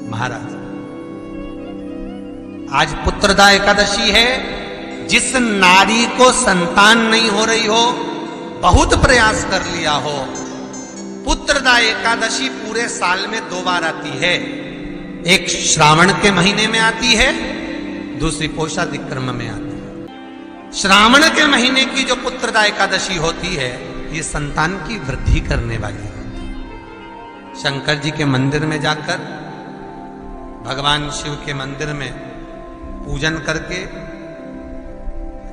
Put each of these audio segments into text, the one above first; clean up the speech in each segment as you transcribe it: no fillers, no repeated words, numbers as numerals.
महाराज, आज पुत्रदा एकादशी है। जिस नारी को संतान नहीं हो रही हो, बहुत प्रयास कर लिया हो, पुत्रदा एकादशी पूरे साल में 2 बार आती है। एक श्रावण के महीने में आती है, दूसरी पोषादिक्रम में आती है। श्रावण के महीने की जो पुत्रदा एकादशी होती है, ये संतान की वृद्धि करने वाली होती है। शंकर जी के मंदिर में जाकर, भगवान शिव के मंदिर में पूजन करके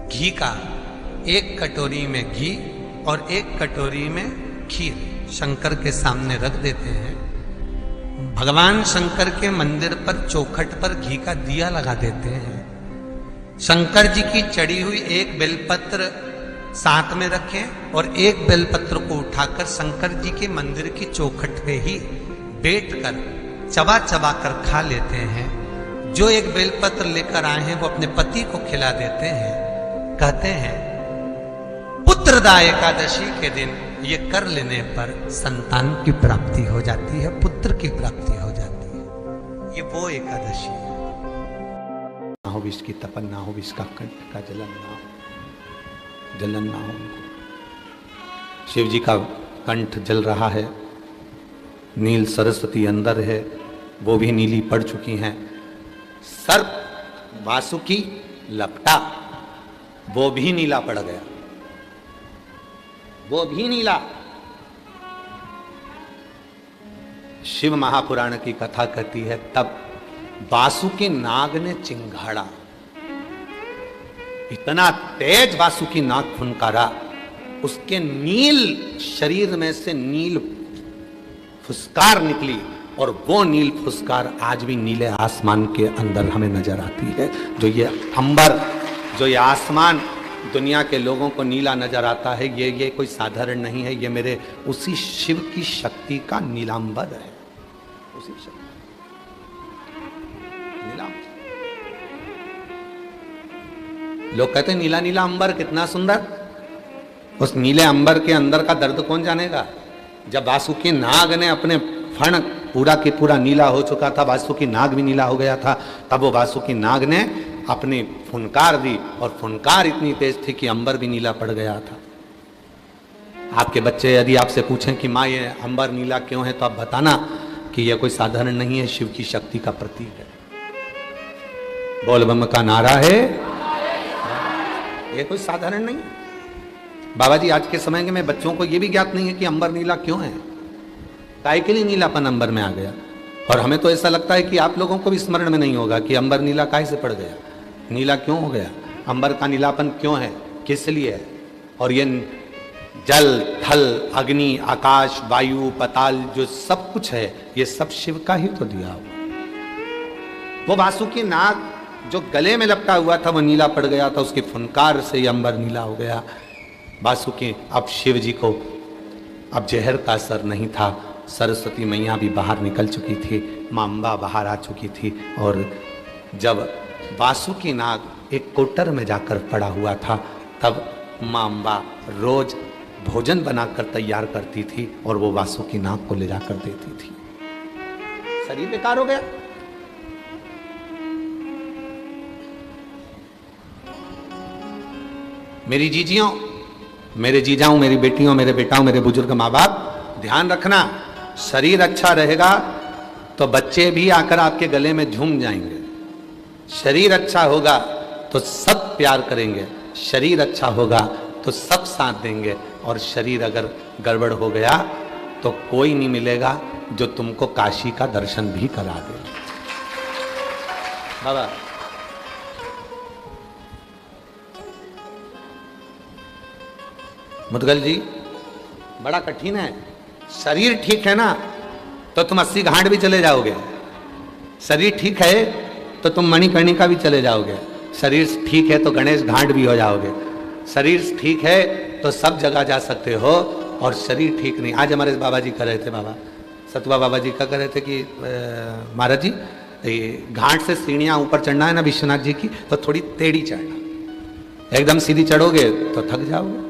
घी का 1 कटोरी में घी और 1 कटोरी में खीर शंकर के सामने रख देते हैं। भगवान शंकर के मंदिर पर चौखट पर घी का दिया लगा देते हैं। शंकर जी की चढ़ी हुई 1 बेलपत्र साथ में रखें और 1 बेलपत्र को उठाकर शंकर जी के मंदिर की चौखट पे ही बैठकर चबा चबा कर खा लेते हैं। जो 1 बेलपत्र लेकर आए हैं वो अपने पति को खिला देते हैं। कहते हैं पुत्रदा एकादशी के दिन ये कर लेने पर संतान की प्राप्ति हो जाती है, पुत्र की प्राप्ति हो जाती है। ये वो एकादशी है। ना हो विष की तपन, ना हो विष का कंठ का जलन, जलन ना हो। शिव जी का कंठ जल रहा है, नील सरस्वती अंदर है, वो भी नीली पड़ चुकी हैं। सर्प वासुकी लपटा, वो भी नीला पड़ गया, वो भी नीला। शिव महापुराण की कथा कहती है, तब वासुकी नाग ने चिंगाड़ा, इतना तेज वासुकी नाग फुनकारा, उसके नील शरीर में से नील फुसकार निकली और वो नील फुसकार आज भी नीले आसमान के अंदर हमें नजर आती है। जो ये अंबर, जो ये आसमान दुनिया के लोगों को नीला नजर आता है, ये कोई साधारण नहीं है, ये मेरे उसी शिव की शक्ति का नीलांबर है। उसी शक्ति नीलांबर। लोग कहते हैं नीला नीला अंबर कितना सुंदर। उस नीले अंबर के अंदर का दर्द कौन जानेगा। जब वासुकी नाग ने अपने फण पूरा के पूरा नीला हो चुका था, वासुकी नाग भी नीला हो गया था, तब वो वासुकी नाग ने अपनी फुनकार दी और फुनकार इतनी तेज थी कि अंबर भी नीला पड़ गया था। आपके बच्चे यदि आपसे पूछें कि माँ ये अंबर नीला क्यों है, तो आप बताना कि यह कोई साधारण नहीं है, शिव की शक्ति का प्रतीक है। बोल बम का नारा है, यह कोई साधारण नहीं है। बाबा जी आज के समय में बच्चों को यह भी ज्ञात नहीं है कि अंबर नीला क्यों है, काहे के लिए नीलापन अंबर में आ गया। और हमें तो ऐसा लगता है कि आप लोगों को भी स्मरण में नहीं होगा कि अंबर नीला काहे से पड़ गया, नीला क्यों हो गया, अंबर का नीलापन क्यों है, किस लिए है। और ये जल, थल, अग्नि, आकाश, वायु, पताल, जो सब कुछ है, ये सब शिव का ही तो दिया हुआ। वो वासुकी नाग जो गले में लपटा हुआ था वो नीला पड़ गया था, उसकी फुनकार से ये अंबर नीला हो गया। वासुकी, अब शिव जी को अब जहर का असर नहीं था। सरस्वती मैया भी बाहर निकल चुकी थी, मां अम्बा बाहर आ चुकी थी। और जब वासुकी नाग एक कोटर में जाकर पड़ा हुआ था, तब मां अम्बा रोज भोजन बनाकर तैयार करती थी और वो वासुकी नाग को ले जाकर देती थी। शरीर बेकार हो गया। मेरी जीजियों, मेरे जीजाओं, मेरी बेटियों, मेरे बेटाओं, मेरे बुजुर्ग माँ बाप, ध्यान रखना, शरीर अच्छा रहेगा तो बच्चे भी आकर आपके गले में झूम जाएंगे। शरीर अच्छा होगा तो सब प्यार करेंगे, शरीर अच्छा होगा तो सब साथ देंगे। और शरीर अगर गड़बड़ हो गया तो कोई नहीं मिलेगा जो तुमको काशी का दर्शन भी करा दे। बाबा मुदगल जी, बड़ा कठिन है। शरीर ठीक है ना तो तुम 80 घाट भी चले जाओगे, शरीर ठीक है तो तुम मणिकर्णिका भी चले जाओगे, शरीर ठीक है तो गणेश घाट भी हो जाओगे, शरीर ठीक है तो सब जगह जा सकते हो। और शरीर ठीक नहीं, आज हमारे बाबा जी कह रहे थे, बाबा सतवा बाबा जी का कह रहे थे कि महाराज जी, घाट से सीढ़ियाँ ऊपर चढ़ना है ना विश्वनाथ जी की, तो थोड़ी टेढ़ी चढ़ना, एकदम सीधी चढ़ोगे तो थक जाओगे,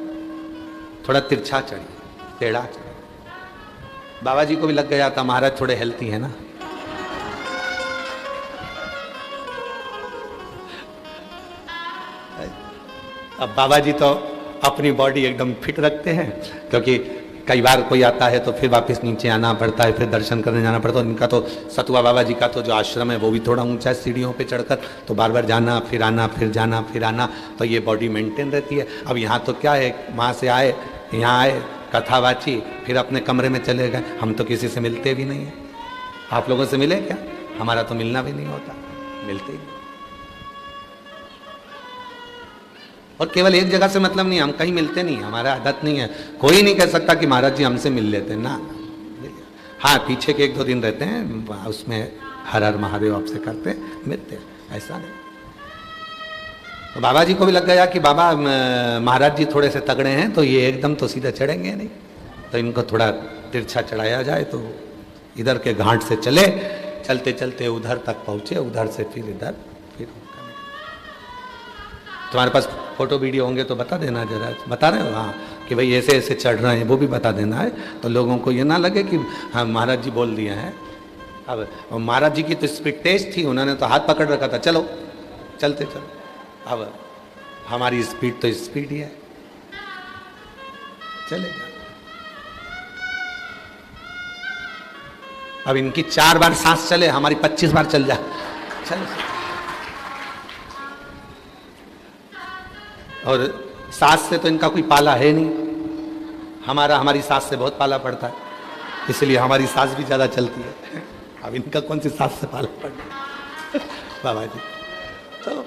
थोड़ा तिरछा चढ़िए, टेढ़ा चढ़िए। बाबा जी को भी लग गया था महाराज थोड़े हेल्थी है ना। अब बाबा जी तो अपनी बॉडी एकदम फिट रखते हैं, क्योंकि कई बार कोई आता है तो फिर वापस नीचे आना पड़ता है, फिर दर्शन करने जाना पड़ता है। इनका तो सतुआ बाबा जी का तो जो आश्रम है वो भी थोड़ा ऊंचा है, सीढ़ियों पे चढ़कर, तो बार बार जाना फिर आना, फिर जाना फिर आना, तो ये बॉडी मेंटेन रहती है। अब यहाँ तो क्या है, वहाँ से आए, यहाँ आए, कथा बाची, फिर अपने कमरे में चले गए। हम तो किसी से मिलते भी नहीं हैं। आप लोगों से मिले क्या? हमारा तो मिलना भी नहीं होता, मिलते ही नहीं। और केवल एक जगह से मतलब नहीं, हम कहीं मिलते नहीं, हमारा आदत नहीं है। कोई नहीं कह सकता कि महाराज जी हमसे मिल लेते ना। हाँ, पीछे के 1-2 दिन रहते हैं, उसमें हर हर महादेव आपसे करते मिलते, ऐसा नहीं। तो बाबा जी को भी लग गया कि बाबा महाराज जी थोड़े से तगड़े हैं, तो ये एकदम तो सीधा चढ़ेंगे नहीं, तो इनको थोड़ा तिरछा चढ़ाया जाए। तो इधर के घाट से चले, चलते चलते उधर तक पहुँचे, उधर से फिर इधर, फिर तुम्हारे पास फोटो वीडियो होंगे तो बता देना जरा, बता रहे हो? हाँ, कि भाई ऐसे ऐसे चढ़ रहे हैं, वो भी बता देना है, तो लोगों को ये ना लगे कि हाँ महाराज जी बोल दिए हैं। अब महाराज जी की तो स्पीड तेज थी, उन्होंने तो हाथ पकड़ रखा था, चलो चलते चलो। अब हमारी स्पीड तो स्पीड ही है, चलेगा। अब इनकी 4 बार सांस चले, हमारी 25 बार चल जाए, चलो। और सांस से तो इनका कोई पाला है नहीं, हमारी सांस से बहुत पाला पड़ता है, इसलिए हमारी सांस भी ज्यादा चलती है। अब इनका कौन सी सांस से पाला पड़ता बाबा जी, तो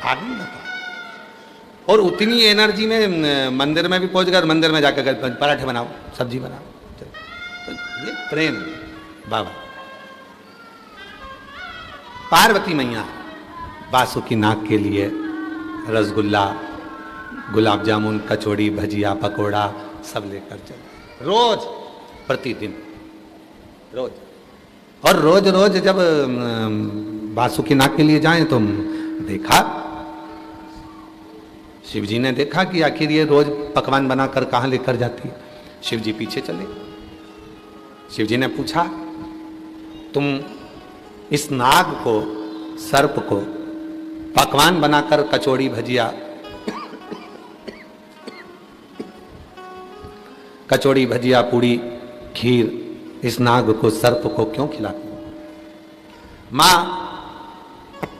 आदमी बता। और उतनी एनर्जी में मंदिर में भी पहुंच गए, मंदिर में जाकर पराठे बनाओ, सब्जी बनाओ, तो ये प्रेम बाबा। पार्वती मैया बासुकी नाग के लिए रसगुल्ला, गुलाब जामुन, कचौड़ी, भजिया, पकोड़ा सब लेकर चले, रोज, प्रतिदिन, रोज। और रोज रोज जब बासुकी नाग के लिए जाएं तो देखा, शिव जी ने देखा कि आखिर ये रोज पकवान बनाकर कहाँ लेकर जाती है। शिव जी पीछे चले, शिव जी ने पूछा, तुम इस नाग को, सर्प को पकवान बनाकर कचौड़ी, भजिया, कचौड़ी, भजिया, पूड़ी, खीर इस नाग को, सर्प को क्यों खिलाती हो? मां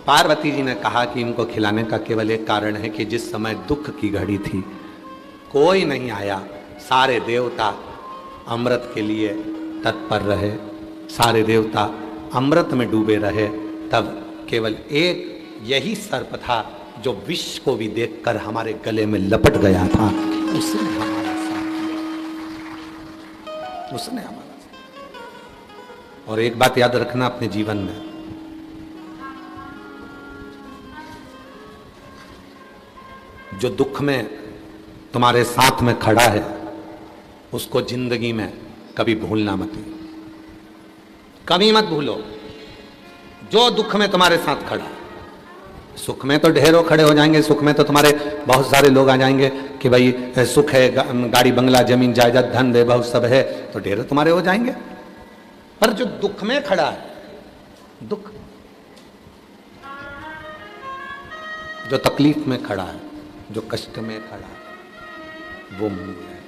पार्वती जी ने कहा कि इनको खिलाने का केवल एक कारण है कि जिस समय दुख की घड़ी थी, कोई नहीं आया, सारे देवता अमृत के लिए तत्पर रहे, सारे देवता अमृत में डूबे रहे, तब केवल एक यही सर्प था जो विष को भी देखकर हमारे गले में लपट गया था। उसने हमारा साथ दिया, उसने हमारा साथ। और एक बात याद रखना अपने जीवन में, जो दुख में तुम्हारे साथ में खड़ा है उसको जिंदगी में कभी भूलना मत, कभी मत भूलो। जो दुख में तुम्हारे साथ खड़ा है, सुख में तो ढेरों खड़े हो जाएंगे, सुख में तो तुम्हारे बहुत सारे लोग आ जाएंगे कि भाई सुख है, गाड़ी बंगला जमीन जायदाद धन वैभव बहुत सब है, तो ढेरों तुम्हारे हो जाएंगे। पर जो दुख में खड़ा है, दुख, जो तकलीफ में खड़ा है, जो कष्ट में खड़ा है, वो मूल है।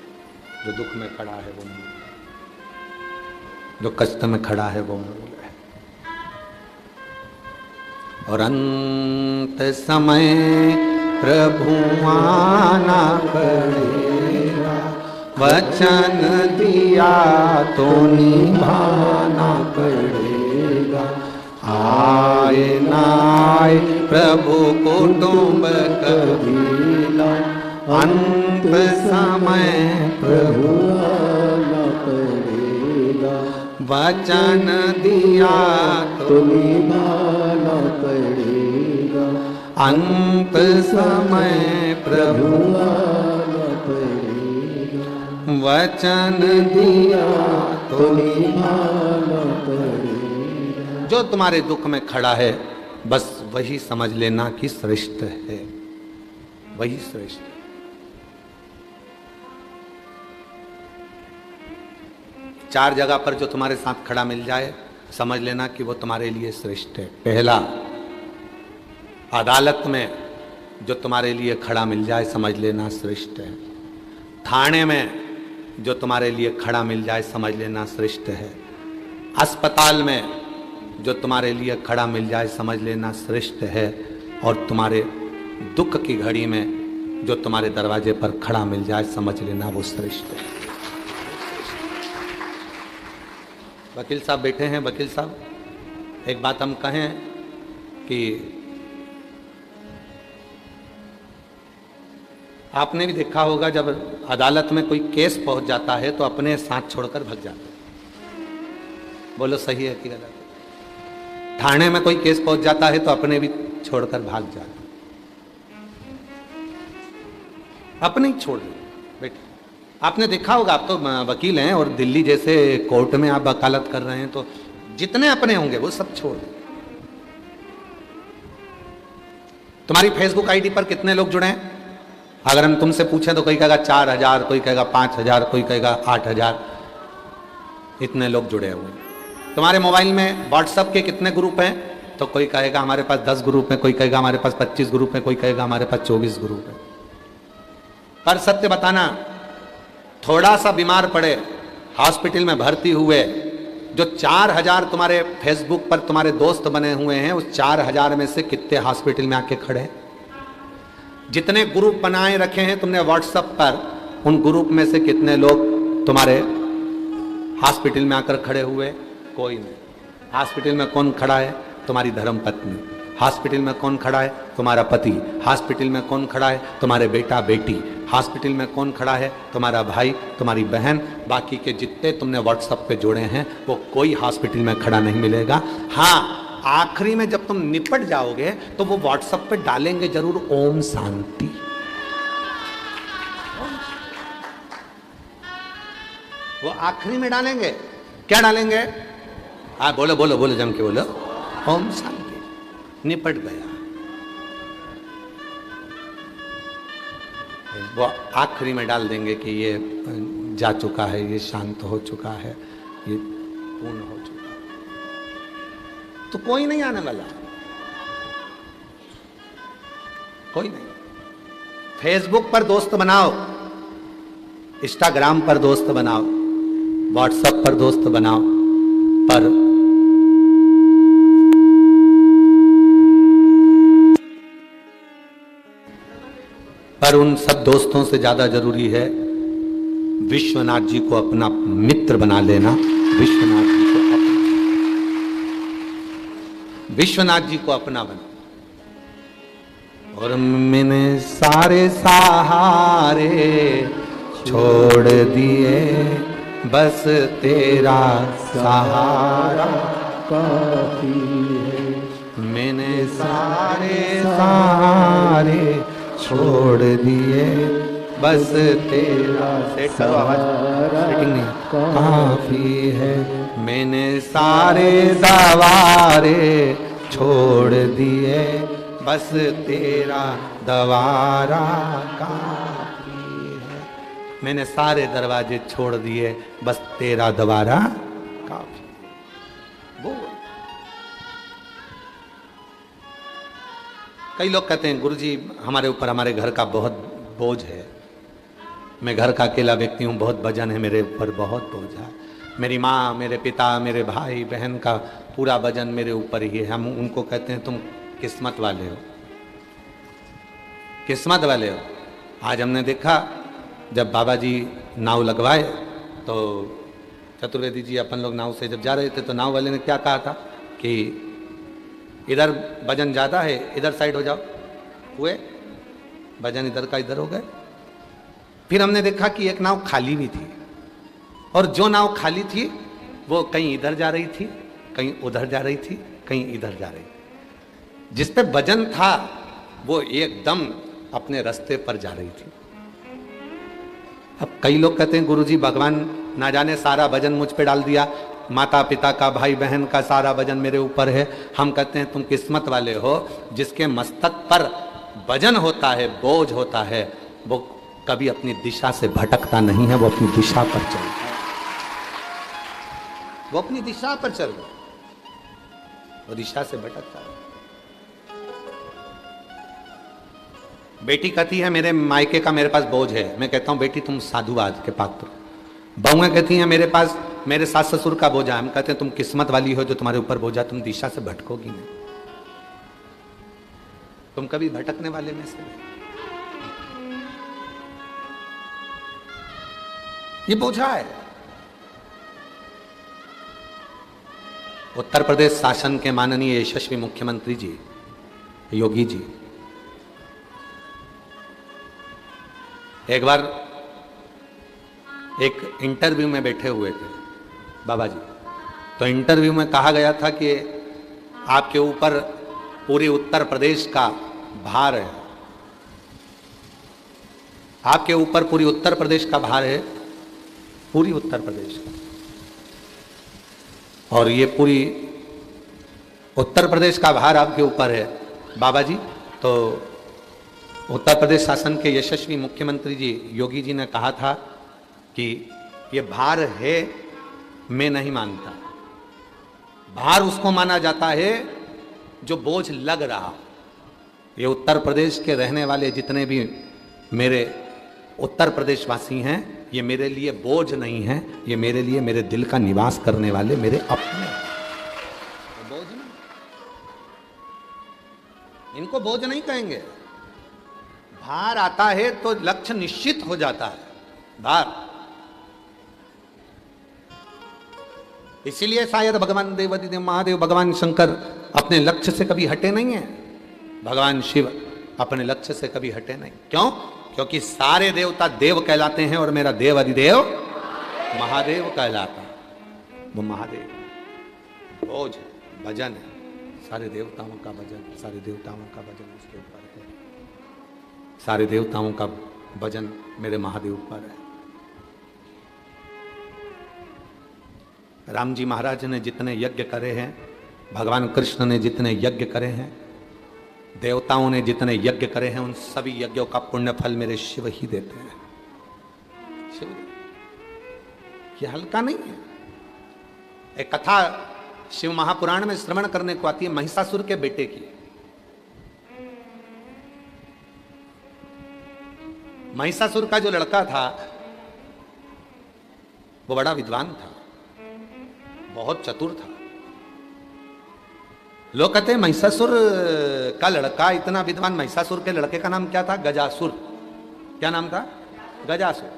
जो दुख में खड़ा है वो मूल है, जो कष्ट में खड़ा है वो मूल है। और अंत समय प्रभु आना पड़ेगा, वचन दिया तो निभाना पड़ेगा। आए ना आए प्रभु कुटुंब कबीला, अंत समय प्रभु आना पड़ेगा, वचन दिया तो निभाना पड़ेगा। अंत समय प्रभु आना पड़ेगा, वचन दिया तो निभाना पड़ेगा। जो तुम्हारे दुख में खड़ा है बस वही समझ लेना कि श्रेष्ठ है, वही श्रेष्ठ है। 4 जगह पर जो तुम्हारे साथ खड़ा मिल जाए, समझ लेना कि वो तुम्हारे लिए श्रेष्ठ है। पहला, अदालत में जो तुम्हारे लिए खड़ा मिल जाए, समझ लेना श्रेष्ठ है। थाने में जो तुम्हारे लिए खड़ा मिल जाए, समझ लेना श्रेष्ठ है। अस्पताल में जो तुम्हारे लिए खड़ा मिल जाए, समझ लेना श्रेष्ठ है। और तुम्हारे दुख की घड़ी में जो तुम्हारे दरवाजे पर खड़ा मिल जाए, समझ लेना वो श्रेष्ठ है। वकील साहब बैठे हैं। वकील साहब, एक बात हम कहें कि आपने भी देखा होगा, जब अदालत में कोई केस पहुंच जाता है तो अपने साथ छोड़कर भाग जाते हैं। बोलो सही है कि गलत? थाने में कोई केस पहुंच जाता है तो अपने भी छोड़कर भाग जाते, अपने ही छोड़ बेटे। आपने देखा होगा, आप तो वकील हैं और दिल्ली जैसे कोर्ट में आप वकालत कर रहे हैं, तो जितने अपने होंगे वो सब छोड़ दें। तुम्हारी फेसबुक आईडी पर कितने लोग जुड़े हैं? अगर हम तुमसे पूछें तो कोई कहेगा 4000, कोई कहेगा 5000, कोई कहेगा 8000, इतने लोग जुड़े हुए हैं। तुम्हारे मोबाइल में व्हाट्सएप के कितने ग्रुप हैं? तो कोई कहेगा हमारे पास 10 ग्रुप हैं, कोई कहेगा हमारे पास 25 ग्रुप हैं, कोई कहेगा हमारे पास 24 ग्रुप हैं। पर सत्य बताना, थोड़ा सा बीमार पड़े, हॉस्पिटल में भर्ती हुए, जो 4000 तुम्हारे फेसबुक पर तुम्हारे दोस्त बने हुए हैं, उस 4000 में से कितने हॉस्पिटल में आके खड़े? जितने ग्रुप बनाए रखे हैं तुमने व्हाट्सएप पर, उन ग्रुप में से कितने लोग तुम्हारे हॉस्पिटल में आकर खड़े हुए? कोई नहीं। हॉस्पिटल में कौन खड़ा है? तुम्हारी धर्म पत्नी। हॉस्पिटल में कौन खड़ा है? तुम्हारा पति। हॉस्पिटल में कौन खड़ा है? तुम्हारे बेटा बेटी। हॉस्पिटल में कौन खड़ा है? तुम्हारा भाई, तुम्हारी बहन। बाकी के जितने तुमने व्हाट्सएप पे जोड़े हैं वो कोई हॉस्पिटल में खड़ा नहीं मिलेगा। हाँ, आखिरी में जब तुम निपट जाओगे तो वो व्हाट्सएप पे डालेंगे जरूर ओम शांति। वो आखिरी में डालेंगे। क्या डालेंगे? बोलो बोलो बोलो, जम के बोलो, ओम शांति। निपट गया। वो आखिरी में डाल देंगे कि ये जा चुका है, ये शांत हो चुका है, ये पूर्ण हो चुका है। तो कोई नहीं आने वाला, कोई नहीं। फेसबुक पर दोस्त बनाओ, इंस्टाग्राम पर दोस्त बनाओ, व्हाट्सएप पर दोस्त बनाओ, पर उन सब दोस्तों से ज्यादा जरूरी है विश्वनाथ जी को अपना मित्र बना लेना। विश्वनाथ जी को अपना बना। और मैंने सारे सहारे छोड़ दिए, बस तेरा सहारा काफी है। मैंने सारे सहारे छोड़ दिए, बस तेरा सहारा काफी है। मैंने सारे दवारे छोड़ दिए, बस तेरा दवारा काफी है। मैंने सारे दरवाजे छोड़ दिए, बस तेरा दवारा काफी। वो कई लोग कहते हैं गुरुजी हमारे ऊपर, हमारे घर का बहुत बोझ है, मैं घर का अकेला व्यक्ति हूँ, बहुत वजन है मेरे ऊपर, बहुत बोझ है। मेरी माँ, मेरे पिता, मेरे भाई बहन का पूरा वजन मेरे ऊपर ही है। हम उनको कहते हैं तुम किस्मत वाले हो, किस्मत वाले हो। आज हमने देखा जब बाबा जी नाव लगवाए तो चतुर्वेदी जी अपन लोग नाव से जब जा रहे थे तो नाव वाले ने क्या कहा था कि इधर वजन ज़्यादा है, इधर साइड हो जाओ। हुए वजन इधर का इधर हो गए। फिर हमने देखा कि एक नाव खाली भी थी, और जो नाव खाली थी वो कहीं इधर जा रही थी, कहीं उधर जा रही थी, कहीं इधर जा रही थी। जिस पे वजन था वो एकदम अपने रास्ते पर जा रही थी। अब कई लोग कहते हैं गुरुजी भगवान ना जाने सारा वजन मुझ पे डाल दिया, माता पिता का, भाई बहन का सारा वजन मेरे ऊपर है। हम कहते हैं तुम किस्मत वाले हो, जिसके मस्तक पर वजन होता है, बोझ होता है, वो कभी अपनी दिशा से भटकता नहीं है, वो अपनी दिशा पर चलता है। वो अपनी दिशा पर चल रहा है, वो दिशा से भटकता है। बेटी कहती है मेरे मायके का मेरे पास बोझ है, मैं कहता हूं बेटी तुम साधुवाद के पात्र। बहुएं कहती हैं मेरे पास मेरे सास ससुर का बोझा, हम कहते हैं तुम किस्मत वाली हो जो तुम्हारे ऊपर बोझा, तुम दिशा से भटकोगी नहीं, तुम कभी भटकने वाले में से नहीं। ये बोझा है। उत्तर प्रदेश शासन के माननीय यशस्वी मुख्यमंत्री जी योगी जी एक बार एक इंटरव्यू में बैठे हुए थे बाबा जी, तो इंटरव्यू में कहा गया था कि आपके ऊपर पूरे उत्तर प्रदेश का भार है, आपके ऊपर पूरी उत्तर प्रदेश का भार है, पूरी उत्तर प्रदेश का, और ये पूरी उत्तर प्रदेश का भार आपके ऊपर है बाबा जी। तो उत्तर प्रदेश शासन के यशस्वी मुख्यमंत्री जी योगी जी ने कहा था कि ये भार है, मैं नहीं मानता, भार उसको माना जाता है जो बोझ लग रहा। ये उत्तर प्रदेश के रहने वाले जितने भी मेरे उत्तर प्रदेश वासी हैं, ये मेरे लिए बोझ नहीं है, ये मेरे लिए मेरे दिल का निवास करने वाले मेरे अपने। बोझ नहीं, इनको बोझ नहीं कहेंगे। भार आता है तो लक्ष्य निश्चित हो जाता है, भार। इसीलिए शायद भगवान देवादिदेव महादेव भगवान शंकर अपने लक्ष्य से कभी हटे नहीं है, भगवान शिव अपने लक्ष्य से कभी हटे नहीं। क्यों? क्योंकि सारे देवता देव कहलाते हैं और मेरा देव अधिदेव महादेव कहलाता है। वो महादेव बोझ भजन है, सारे देवताओं का भजन, सारे देवताओं का भजन उसके ऊपर है, सारे देवताओं का भजन मेरे महादेव पर है। राम जी महाराज ने जितने यज्ञ करे हैं, भगवान कृष्ण ने जितने यज्ञ करे हैं, देवताओं ने जितने यज्ञ करे हैं, उन सभी यज्ञों का पुण्य फल मेरे शिव ही देते हैं। शिव, ये हल्का नहीं है। एक कथा शिव महापुराण में श्रवण करने को आती है महिषासुर के बेटे की। महिषासुर का जो लड़का था वो बड़ा विद्वान था, बहुत चतुर था। लोग कहते हैं महिषासुर का लड़का इतना विद्वान। महिषासुर के लड़के का नाम क्या था? गजासुर। क्या नाम था? गजासुर।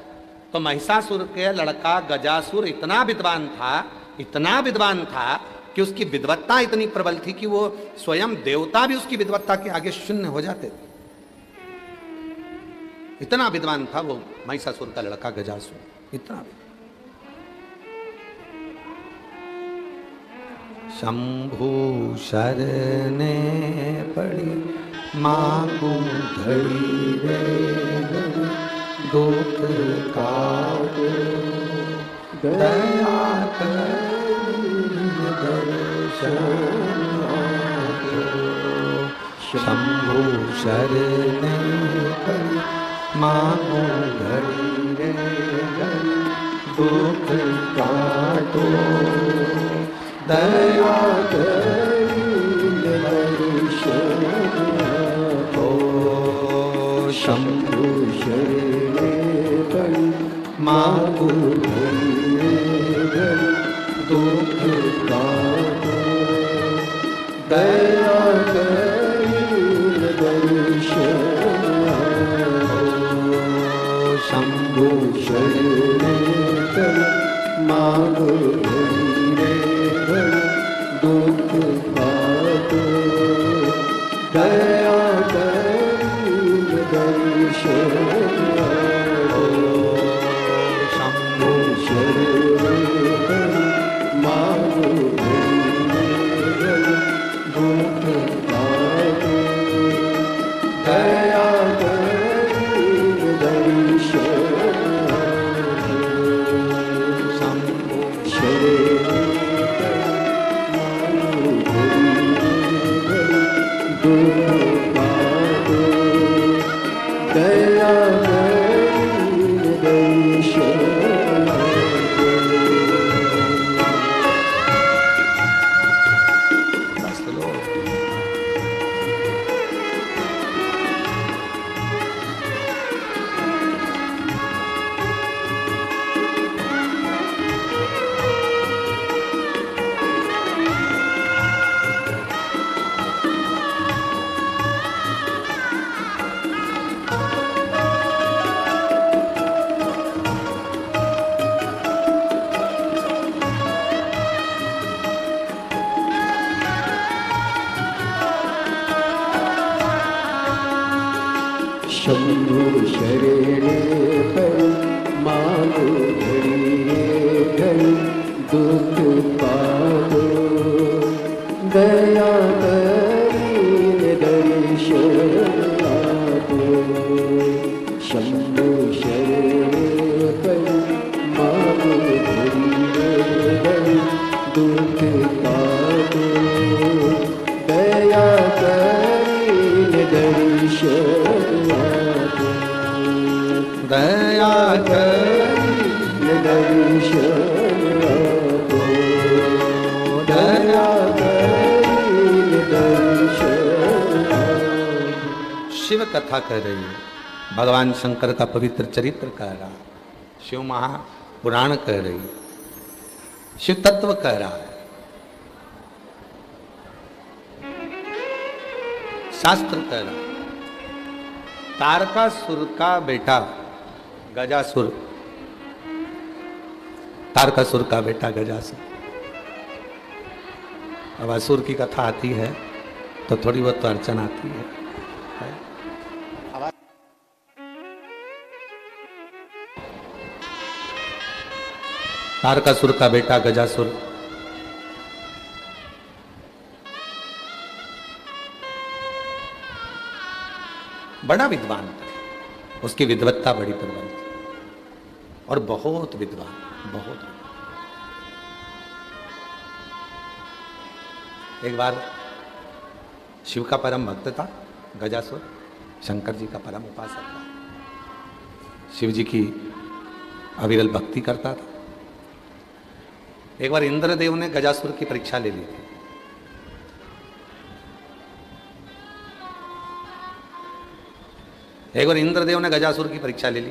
तो महिषासुर के लड़का गजासुर इतना विद्वान था, इतना विद्वान था कि उसकी विद्वत्ता इतनी प्रबल थी कि वो स्वयं देवता भी उसकी विद्वत्ता के आगे शून्य हो जाते थे। इतना विद्वान था वो महिषासुर का लड़का गजासुर, इतना। शंभु शरणे पड़ी मांगू घड़ी रे, दुख काटो दया शंभु शरणे पड़ी मांगू घड़ी रे, दुख काटो दया हो। शंभु शरणे पड़ी मांगू दुख काटो दया शंभु शरणे पड़ी मांगू दुख काटो दया शंभु शरणे मांगू दुख काटो दया शंभु शरणे दुख काटो दया शंभु शरणे परि मानो घड़िए घड़ी दुख पादो दया करीन दर्शन आपो शंभु शरणे परि मानो घड़िए घड़ी दुख पादो दया करीन दर्शन आपो दया करीन दर्शन आपो दया करीन दर्शन आपो। शिव कथा कह रही है, भगवान शंकर का पवित्र चरित्र कह रहा है, शिव महापुराण कह रही है, शिव तत्व कह रहा है, शास्त्र कह रहा है। तारकासुर का बेटा गजासुर, तारकासुर का बेटा गजासुर। अब असुर की कथा आती है तो थोड़ी बहुत तो अड़चन आती है। तारकासुर का बेटा गजासुर बड़ा विद्वान था, उसकी विद्वत्ता बड़ी प्रबल थी और बहुत विद्वान, बहुत। एक बार शिव का परम भक्त था गजासुर, शंकर जी का परम उपासक था, शिव जी की अविरल भक्ति करता था। एक बार इंद्रदेव ने गजासुर की परीक्षा ले ली थी। एक बार इंद्रदेव ने गजासुर की परीक्षा ले ली।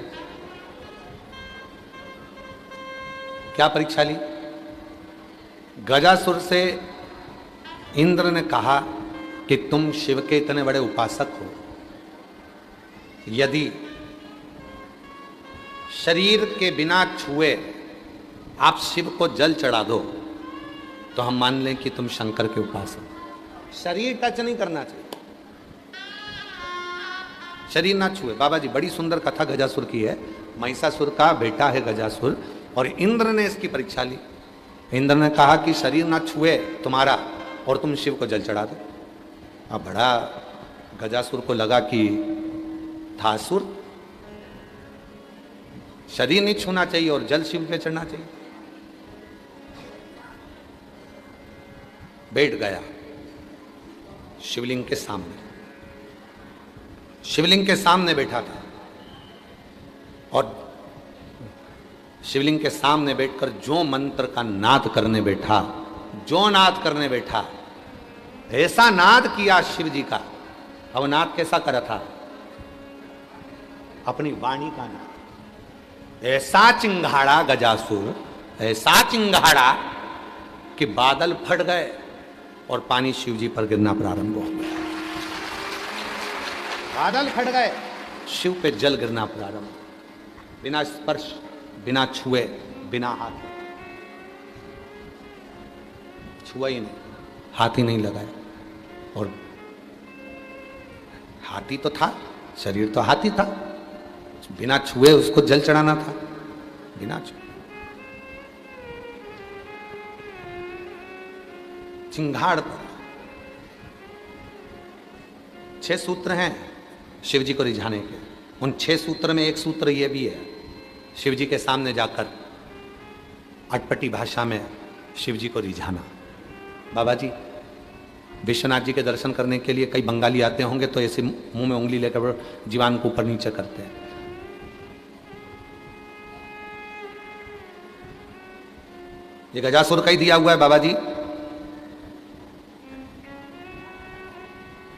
क्या परीक्षा ली? गजासुर से इंद्र ने कहा कि तुम शिव के इतने बड़े उपासक हो, यदि शरीर के बिना छुए आप शिव को जल चढ़ा दो तो हम मान लें कि तुम शंकर के उपासक हो। शरीर टच नहीं करना चाहिए, शरीर ना छुए। बाबा जी बड़ी सुंदर कथा गजासुर की है। महिषासुर का बेटा है गजासुर और इंद्र ने इसकी परीक्षा ली। इंद्र ने कहा कि शरीर ना छुए तुम्हारा और तुम शिव को जल चढ़ा दो। अब बड़ा गजासुर को लगा कि था असुर, शरीर नहीं छूना चाहिए और जल शिव पे चढ़ना चाहिए। बैठ गया शिवलिंग के सामने, शिवलिंग के सामने बैठा था और शिवलिंग के सामने बैठकर जो मंत्र का नाद करने बैठा, जो नाद करने बैठा, ऐसा नाद किया शिव जी का। अब नाद कैसा करा था? अपनी वाणी का नाद। ऐसा चिंगाड़ा गजासुर, ऐसा चिंगाड़ा कि बादल फट गए और पानी शिव जी पर गिरना प्रारंभ हो गया। बादल फट गए, शिव पे जल गिरना प्रारंभ, बिना स्पर्श, बिना छुए, बिना हाथ छुआ ही नहीं, हाथ ही नहीं लगाया। और हाथी तो था, शरीर तो हाथी था, बिना छुए उसको जल चढ़ाना था, बिना छुए। चिंगाड़ पर 6 सूत्र हैं शिव जी को रिझाने के। उन 6 सूत्र में एक सूत्र यह भी है, शिव जी के सामने जाकर अटपटी भाषा में शिव जी को रिझाना। बाबा जी विश्वनाथ जी के दर्शन करने के लिए कई बंगाली आते होंगे तो ऐसे मुंह में उंगली लेकर जीवान को ऊपर नीचे करते हैं। ये गजासुर का ही दिया हुआ है बाबा जी।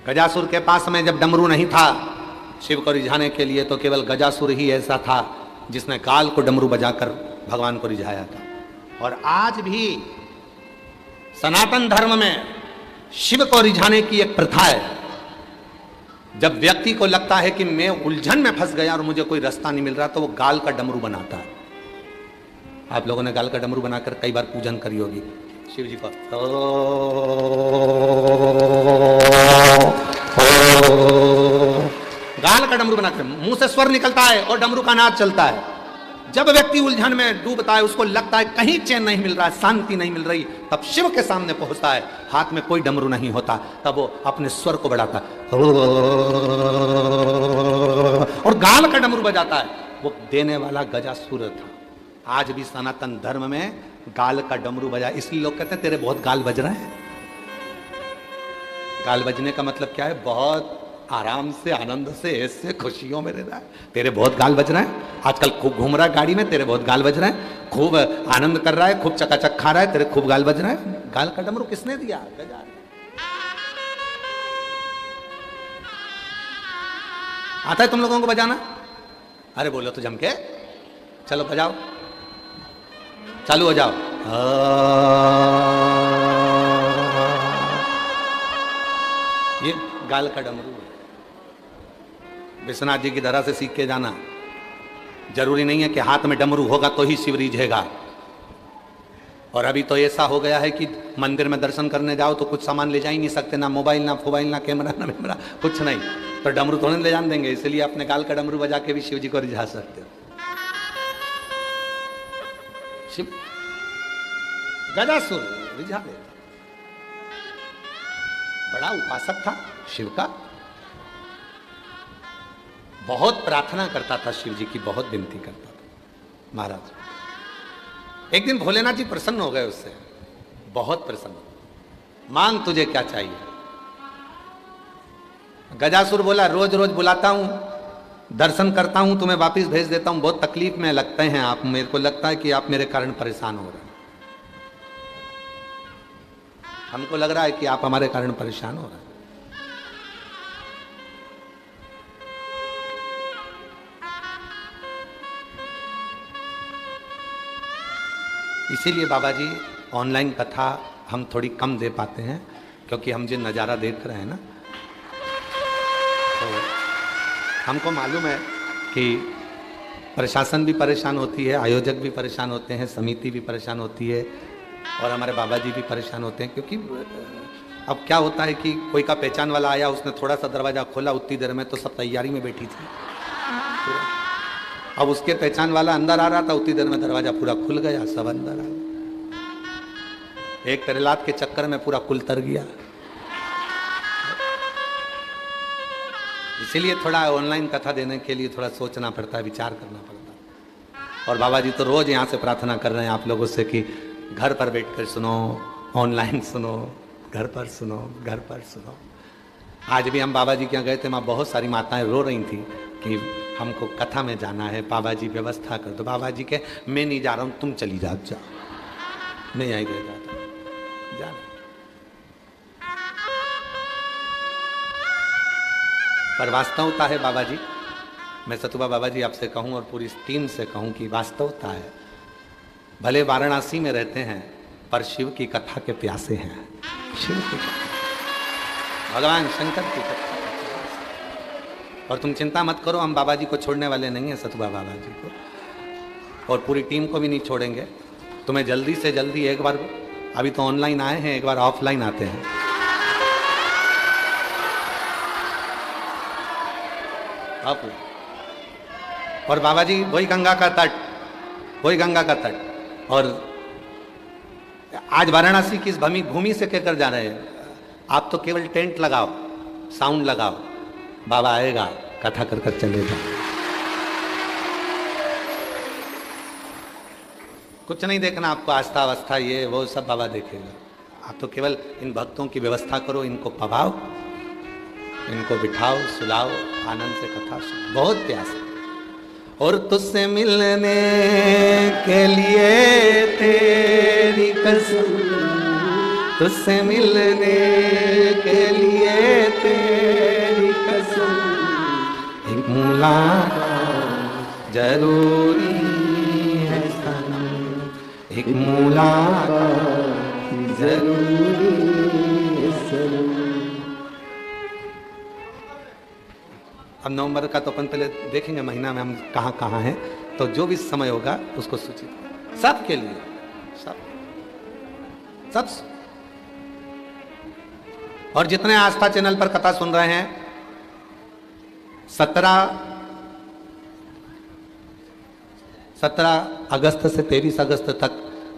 गजासुर के पास में जब डमरू नहीं था शिव को रिझाने के लिए, तो केवल गजासुर ही ऐसा था जिसने काल को डमरू बजाकर भगवान को रिझाया था। और आज भी सनातन धर्म में शिव को रिझाने की एक प्रथा है। जब व्यक्ति को लगता है कि मैं उलझन में फंस गया और मुझे कोई रास्ता नहीं मिल रहा, तो वो गाल का डमरू बनाता है। आप लोगों ने गाल का डमरू बनाकर कई बार पूजन करी होगी शिव जी को। गाल गाल का डमरू बनाते हैं, मुंह से स्वर निकलता है और डमरू का नाद चलता है। जब व्यक्ति उलझन में डूबता है, उसको लगता है कहीं चैन नहीं मिल रहा है, शांति नहीं मिल रही, तब शिव के सामने पहुंचता है, हाथ में कोई डमरू नहीं होता, तब वो अपने स्वर को बढ़ाता है और गाल का डमरू बजाता है। वो देने वाला गजासुर था। आज भी सनातन धर्म में गाल का डमरू बजा, इसलिए लोग कहते हैं तेरे बहुत गाल बज रहे हैं। गाल बजने का मतलब क्या है? बहुत आराम से, आनंद से, ऐसे खुशियों में रह रहा है, तेरे बहुत गाल बज रहे हैं। आजकल खूब घूम रहा है गाड़ी में, तेरे बहुत गाल बज रहे हैं। खूब आनंद कर रहा है, खूब चकाचक खा रहा है, तेरे खूब गाल बज रहे हैं। गाल का डमरू किसने दिया? गजा। आता है तुम लोगों को बजाना? अरे बोलो तो जम के, चलो बजाओ, चालू हो जाओ। ये गाल का डमरू है। विश्वनाथ जी की तरह से सीख के जाना। जरूरी नहीं है कि हाथ में डमरू होगा तो ही शिव रीझेगा। और अभी तो ऐसा हो गया है कि मंदिर में दर्शन करने जाओ तो कुछ सामान ले जा ही नहीं सकते, ना मोबाइल, ना फोबाइल, ना कैमरा, ना मेमरा, कुछ नहीं, तो डमरू थोड़े ले जान देंगे। इसलिए अपने गाल का डमरू बजा के भी शिव जी को रिझा सकते हो। शिव गजासुर रिझा देता, बड़ा उपासक था शिव का, बहुत प्रार्थना करता था शिव जी की, बहुत विनती करता था। महाराज एक दिन भोलेनाथ जी प्रसन्न हो गए उससे, बहुत प्रसन्न। मांग तुझे क्या चाहिए? गजासुर बोला, रोज रोज बुलाता हूं, दर्शन करता हूं, तुम्हें वापिस भेज देता हूं, बहुत तकलीफ में लगते हैं आप, मेरे को लगता है कि आप मेरे कारण परेशान हो रहे हैं। हमको लग रहा है कि आप हमारे कारण परेशान हो रहे हैं। इसीलिए बाबा जी ऑनलाइन कथा हम थोड़ी कम दे पाते हैं, क्योंकि हम जो नज़ारा देख रहे हैं ना, तो हमको मालूम है कि प्रशासन भी परेशान होती है, आयोजक भी परेशान होते हैं, समिति भी परेशान होती है, और हमारे बाबा जी भी परेशान होते हैं। क्योंकि अब क्या होता है कि कोई का पहचान वाला आया, उसने थोड़ा सा दरवाज़ा खोला, उतनी देर में तो सब तैयारी में बैठी थी। अब उसके पहचान वाला अंदर आ रहा था, उतनी देर में दरवाजा पूरा खुल गया, सब अंदर आ गए। एक प्रहलाद के चक्कर में पूरा कुल तर गया। इसीलिए थोड़ा ऑनलाइन कथा देने के लिए थोड़ा सोचना पड़ता है, विचार करना पड़ता है। और बाबा जी तो रोज यहाँ से प्रार्थना कर रहे हैं आप लोगों से कि घर पर बैठकर सुनो, ऑनलाइन सुनो, घर पर सुनो, घर पर सुनो। आज भी हम बाबा जी के यहाँ गए थे, वहाँ बहुत सारी माताएं रो रही थी कि हमको कथा में जाना है, बाबा जी व्यवस्था कर दो। बाबा जी के, मैं नहीं जा रहा हूँ, तुम चली जाओ, जाओ, मैं यहीं रह जाता हूँ, जा। पर वास्तवता है बाबा जी, मैं सतुबा बाबा जी आपसे कहूँ और पूरी टीम से कहूँ कि वास्तवता है। भले वाराणसी में रहते हैं पर शिव की कथा के प्यासे हैं। शिव की भगवान शंकर की कथा। और तुम चिंता मत करो, हम बाबा जी को छोड़ने वाले नहीं हैं, सतुबा बाबा जी को, और पूरी टीम को भी नहीं छोड़ेंगे। तुम्हें जल्दी से जल्दी एक बार, अभी तो ऑनलाइन आए हैं, एक बार ऑफलाइन आते हैं। आप और बाबा जी वही गंगा का तट, वही गंगा का तट। और आज वाराणसी की इस भूमि से कहकर जा रहे हैं, आप तो केवल टेंट लगाओ, साउंड लगाओ, बाबा आएगा, कथा कर कर चलेगा। कुछ नहीं देखना आपको, आस्था अवस्था ये वो सब बाबा देखेगा। आप तो केवल इन भक्तों की व्यवस्था करो, इनको पवाओ, इनको बिठाओ, सुलाओ, आनंद से कथा सुनो। बहुत प्यास है। और तुझसे मिलने के लिए तेरी कसम, तुझसे मिलने के लिए तेरी कसम, एक मुलाकात जरूरी है सनम, एक मुलाकात जरूरी है सनम। अब नवंबर का तो अपन पहले देखेंगे महीना में हम कहाँ कहाँ हैं, तो जो भी समय होगा उसको सूचित सबके लिए, सब। और जितने आस्था चैनल पर कथा सुन रहे हैं, 17 अगस्त से 23 अगस्त तक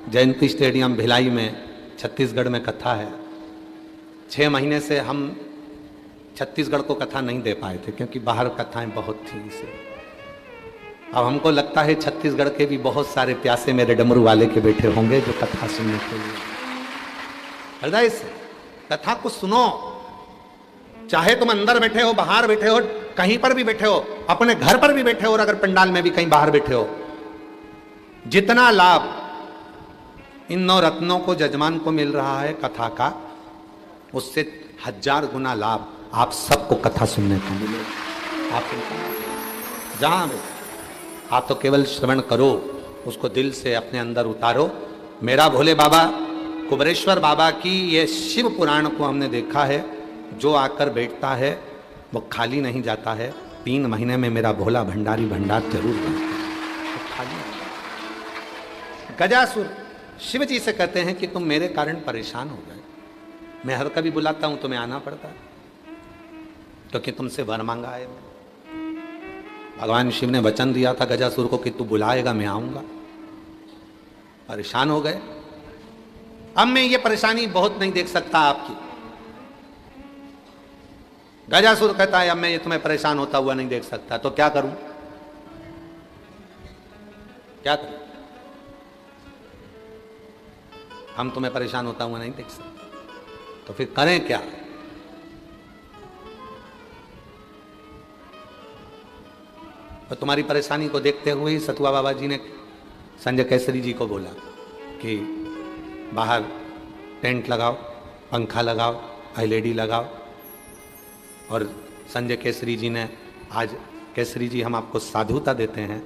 जयंती स्टेडियम भिलाई में छत्तीसगढ़ में कथा है। 6 महीने से हम छत्तीसगढ़ को कथा नहीं दे पाए थे क्योंकि बाहर कथाएं बहुत थी इसे। अब हमको लगता है छत्तीसगढ़ के भी बहुत सारे प्यासे मेरे डमरू वाले के बैठे होंगे जो कथा सुनने के लिए। हृदय से कथा को सुनो, चाहे तुम अंदर बैठे हो, बाहर बैठे हो, कहीं पर भी बैठे हो, अपने घर पर भी बैठे हो और अगर पंडाल में भी कहीं बाहर बैठे हो, जितना लाभ इन 9 रत्नों को जजमान को मिल रहा है कथा का, उससे 1000 गुना लाभ आप सबको कथा सुनने को मिलेगा। आप जहां भी आप तो केवल श्रवण करो, उसको दिल से अपने अंदर उतारो। मेरा भोले बाबा कुबरेश्वर बाबा की ये शिव पुराण को हमने देखा है, जो आकर बैठता है वो खाली नहीं जाता है। 3 महीने में मेरा भोला भंडारी भंडार जरूर बनता है, तो खाली नहीं। गजासुर शिव जी से कहते हैं कि तुम मेरे कारण परेशान हो गए, मैं हर कभी बुलाता हूं तुम्हें आना पड़ता है क्योंकि तुमसे वर मांगा है। भगवान शिव ने वचन दिया था गजासुर को कि तू बुलाएगा मैं आऊंगा। परेशान हो गए। अब मैं ये परेशानी बहुत नहीं देख सकता आपकी। गजासुर कहता है अब मैं ये तुम्हें परेशान होता हुआ नहीं देख सकता, तो क्या करूं? क्या करूं? हम तुम्हें परेशान होता हुआ नहीं देख सकते, तो फिर करें क्या? तो तुम्हारी परेशानी को देखते हुए ही सतुआ बाबा जी ने संजय केसरी जी को बोला कि बाहर टेंट लगाओ, पंखा लगाओ, एलईडी लगाओ। और संजय केसरी जी ने आज, केसरी जी हम आपको साधुता देते हैं,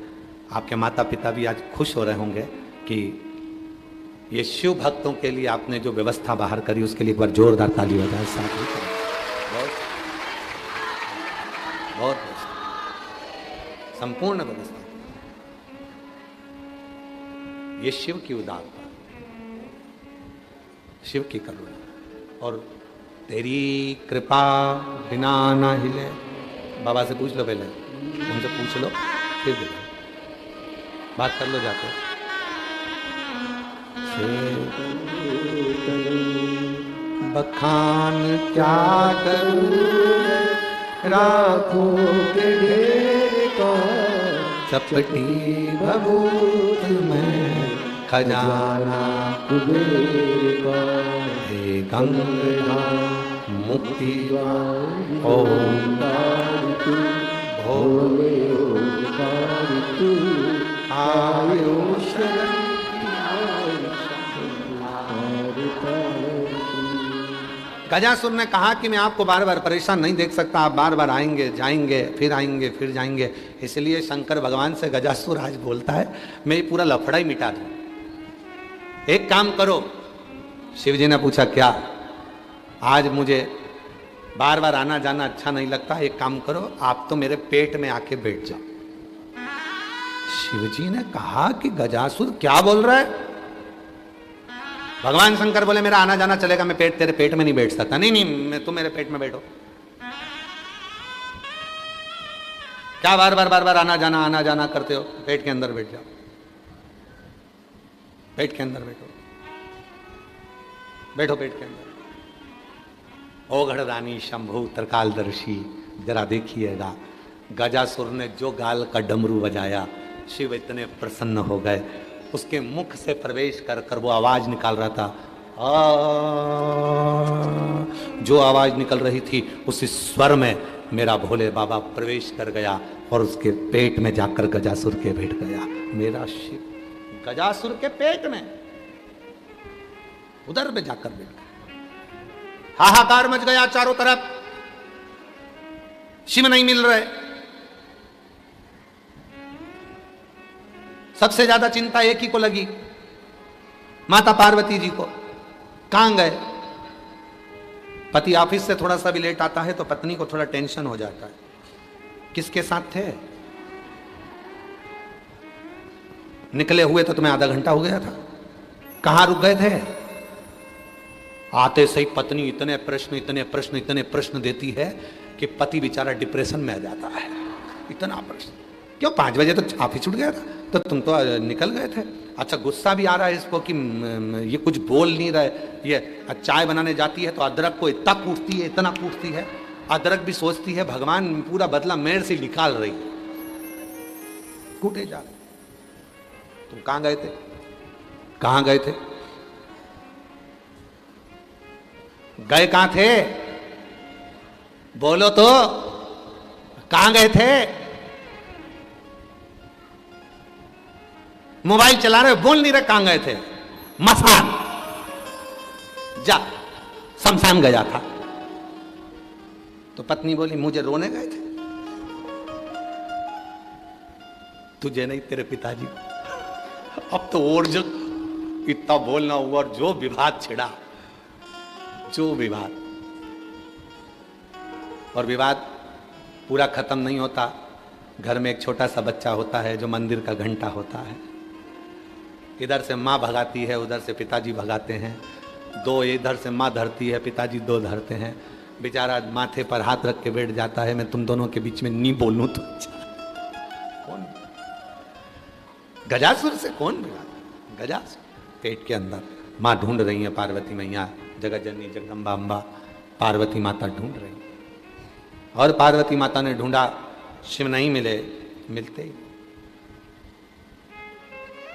आपके माता पिता भी आज खुश हो रहे होंगे कि ये शिव भक्तों के लिए आपने जो व्यवस्था बाहर करी उसके लिए एक बार जोरदार ताली बजाएं। साधु बहुत संपूर्ण व्यवस्था, ये शिव की उदारता, शिव की करुणा। और तेरी कृपा बिना ना हिले, बाबा से पूछ लो, पहले उनसे पूछ लो फिर बात कर लो जाके। बखान क्या करूं राखों के ढेर का, चपटी भभूत में खजाना कुबेर का। हे गंगा मुक्ति ओंकार तू, भोले ओंकार तू, आयो शरण गजासुर ने कहा कि मैं आपको बार बार परेशान नहीं देख सकता, आप बार बार आएंगे जाएंगे, फिर जाएंगे। इसलिए शंकर भगवान से गजासुर आज बोलता है मैं ये पूरा लफड़ा ही मिटा दूं, एक काम करो। शिव जी ने पूछा क्या? आज मुझे बार बार आना जाना अच्छा नहीं लगता, एक काम करो आप तो मेरे पेट में आके बैठ जाओ। शिव जी ने कहा कि गजासुर क्या बोल रहा है? भगवान शंकर बोले मेरा आना जाना चलेगा, मैं तेरे पेट में नहीं बैठ सकता। नहीं, तुम मेरे पेट में बैठो। क्या बार बार आना जाना करते हो? पेट के अंदर बैठ जाओ, पेट के अंदर बैठो, बैठो पेट के अंदर। ओघड़ रानी शंभु त्रिकालदर्शी, जरा देखिएगा गजासुर ने जो गाल का डमरू बजाया, शिव इतने प्रसन्न हो गए। उसके मुख से प्रवेश कर वो आवाज निकाल रहा था, जो आवाज निकल रही थी उसी स्वर में मेरा भोले बाबा प्रवेश कर गया और उसके पेट में जाकर गजासुर के बैठ गया। मेरा शिव गजासुर के पेट में, उधर में जाकर बैठ गया। हाहाकार मच गया चारों तरफ, शिव नहीं मिल रहे। सबसे ज्यादा चिंता एक ही को लगी, माता पार्वती जी को। कहां गए? पति ऑफिस से थोड़ा सा भी लेट आता है तो पत्नी को थोड़ा टेंशन हो जाता है। किसके साथ थे? निकले हुए तो तुम्हें आधा घंटा हो गया था, कहां रुक गए थे? आते सही पत्नी इतने प्रश्न देती है कि पति बेचारा डिप्रेशन में आ जाता है। इतना प्रश्न क्यों? 5 बजे तो आप ही छूट गया था, तो तुम तो निकल गए थे। अच्छा, गुस्सा भी आ रहा है इसको कि ये कुछ बोल नहीं रहे। ये चाय बनाने जाती है तो अदरक को इतना कूटती है, इतना कूटती है। अदरक भी सोचती है भगवान पूरा बदला मेरे से निकाल रही है, कूटे जा रहे। तुम कहां गए थे? कहां गए थे? गए कहां थे? बोलो तो, कहां गए थे? मोबाइल चला रहे, बोल नहीं रहे, कहां गए थे? मसान जा, शमशान गया था। तो पत्नी बोली मुझे रोने गए थे। तुझे नहीं, तेरे पिताजी। अब तो और जो इतना बोलना हुआ और जो विवाद छिड़ा, जो विवाद, और विवाद पूरा खत्म नहीं होता। घर में एक छोटा सा बच्चा होता है जो मंदिर का घंटा होता है। इधर से माँ भगाती है, उधर से पिताजी भगाते हैं। 2 इधर से माँ धरती है, पिताजी 2 धरते हैं। बेचारा माथे पर हाथ रख के बैठ जाता है, मैं तुम दोनों के बीच में नहीं बोलूं तो कौन? गजासुर से कौन बिगाड़ा? गजासुर पेट के अंदर माँ ढूंढ रही है, पार्वती मैया, जगत जननी जगदम्बा अम्बा पार्वती माता ढूंढ रही। और पार्वती माता ने ढूंढा, शिव नहीं मिले, मिलते ही।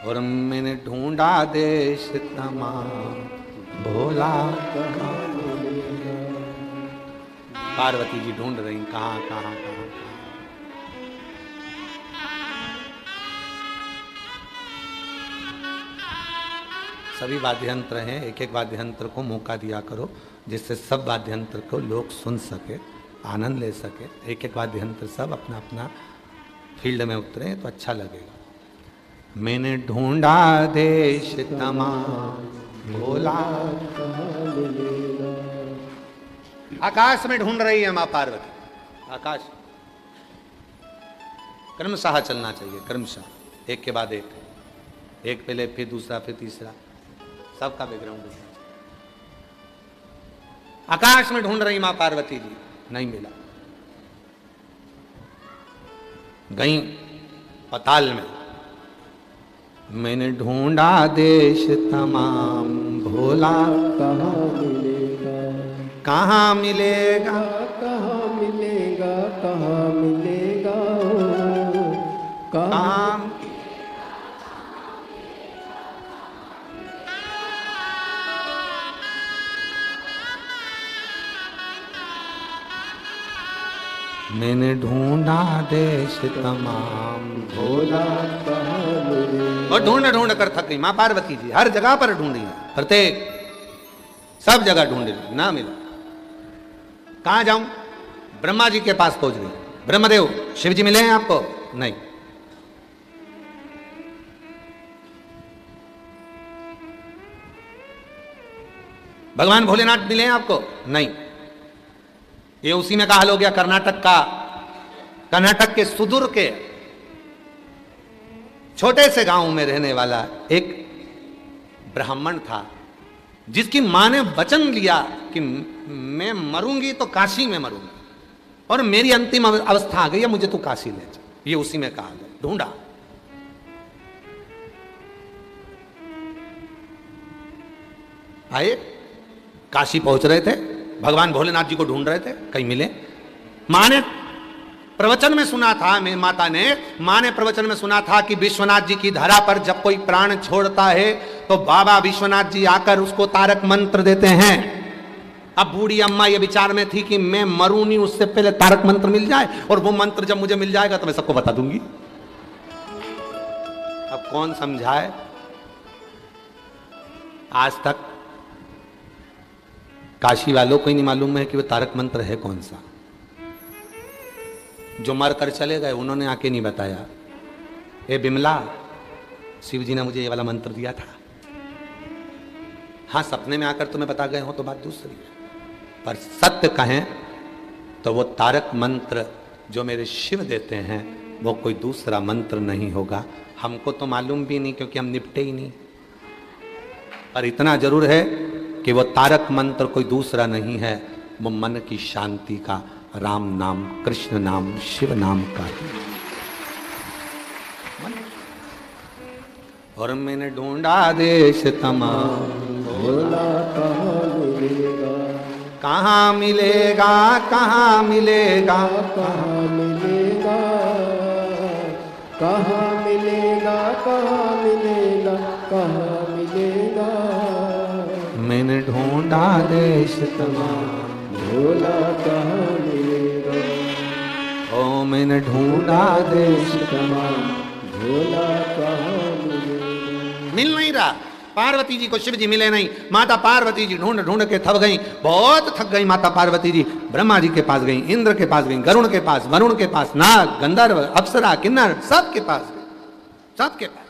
और मैंने ढूंढा देश तमाम, भोला पार्वती जी ढूंढ रही, कहां कहां कहां। सभी वाद्य यंत्र हैं, एक एक वाद्य यंत्र को मौका दिया करो, जिससे सब वाद्य यंत्र को लोग सुन सके, आनंद ले सके। एक एक वाद्य यंत्र सब अपना अपना फील्ड में उतरे तो अच्छा लगेगा। मैंने ढूंढा देश तमाम, भोला आकाश में ढूंढ रही है मां पार्वती। आकाश क्रमशः चलना चाहिए, क्रमशः, एक के बाद एक, एक पहले फिर दूसरा फिर तीसरा, सबका बैकग्राउंड। आकाश में ढूंढ रही मां पार्वती जी, नहीं मिला। गई पाताल में, मैंने ढूंढा देश तमाम, भोला कहाँ मिलेगा, कहाँ मिलेगा, कहाँ मिलेगा, कहाँ मिलेगा, कहाँ मैंने ढूंढा देश तमाम, भोला कहाँ मिलेगा। और ढूंढ ढूंढ कर थक गई मां पार्वती जी, हर जगह पर ढूंढी है, प्रत्येक सब जगह ढूंढी, ना मिला। कहां जाऊं? ब्रह्मा जी के पास पहुंच गई। ब्रह्मदेव, शिव जी मिले हैं आपको? नहीं। भगवान भोलेनाथ मिले हैं आपको? नहीं। ये उसी में का हाल हो गया कर्नाटक का। कर्नाटक के सुदूर के छोटे से गांव में रहने वाला एक ब्राह्मण था, जिसकी मां ने वचन लिया कि मैं मरूंगी तो काशी में मरूंगी, और मेरी अंतिम अवस्था आ गई है, मुझे तो काशी ले जा। ये उसी में कहा गया। ढूंढा, आए काशी पहुंच रहे थे, भगवान भोलेनाथ जी को ढूंढ रहे थे, कहीं मिले। मां ने प्रवचन में सुना था, मां ने प्रवचन में सुना था कि विश्वनाथ जी की धरा पर जब कोई प्राण छोड़ता है तो बाबा विश्वनाथ जी आकर उसको तारक मंत्र देते हैं। अब बूढ़ी अम्मा ये विचार में थी कि मैं मरूं नहीं, उससे पहले तारक मंत्र मिल जाए, और वो मंत्र जब मुझे मिल जाएगा तो मैं सबको बता दूंगी। अब कौन समझाए? आज तक काशी वालों को ही नहीं मालूम है कि वो तारक मंत्र है कौन सा। जो मर कर चले गए उन्होंने आके नहीं बताया, ए बिमला, शिव जी ने मुझे ये वाला मंत्र दिया था। हाँ, सपने में आकर तुम्हें बता गए हो तो बात दूसरी है, पर सत्य कहें तो वो तारक मंत्र जो मेरे शिव देते हैं वो कोई दूसरा मंत्र नहीं होगा। हमको तो मालूम भी नहीं, क्योंकि हम निपटे ही नहीं। पर इतना जरूर है कि वो तारक मंत्र कोई दूसरा नहीं है, वो मन की शांति का राम नाम, कृष्ण नाम, शिव नाम का ही। और मैंने ढूंढा देश तमाम, भोला कहाँ मिलेगा, कहाँ मिलेगा, कहाँ मिलेगा, कहाँ मिलेगा, कहाँ मिलेगा, कहाँ मिलेगा, कहाँ मिलेगा। मैंने ढूंढा देश तमाम, भोला कहाँ मिलेगा, ओ मैंने ढूंढा देश तमाम भोला कहाँ मिलेगा। मिल नहीं रहा। पार्वती जी को शिव जी मिले नहीं। माता पार्वती जी ढूंढ ढूंढ के थक गई, बहुत थक गई माता पार्वती जी। ब्रह्मा जी के पास गई, इंद्र के पास गई, गरुण के पास, वरुण के पास, नाग, गंधर्व, अप्सरा, किन्नर, सबके पास गई, सबके पास।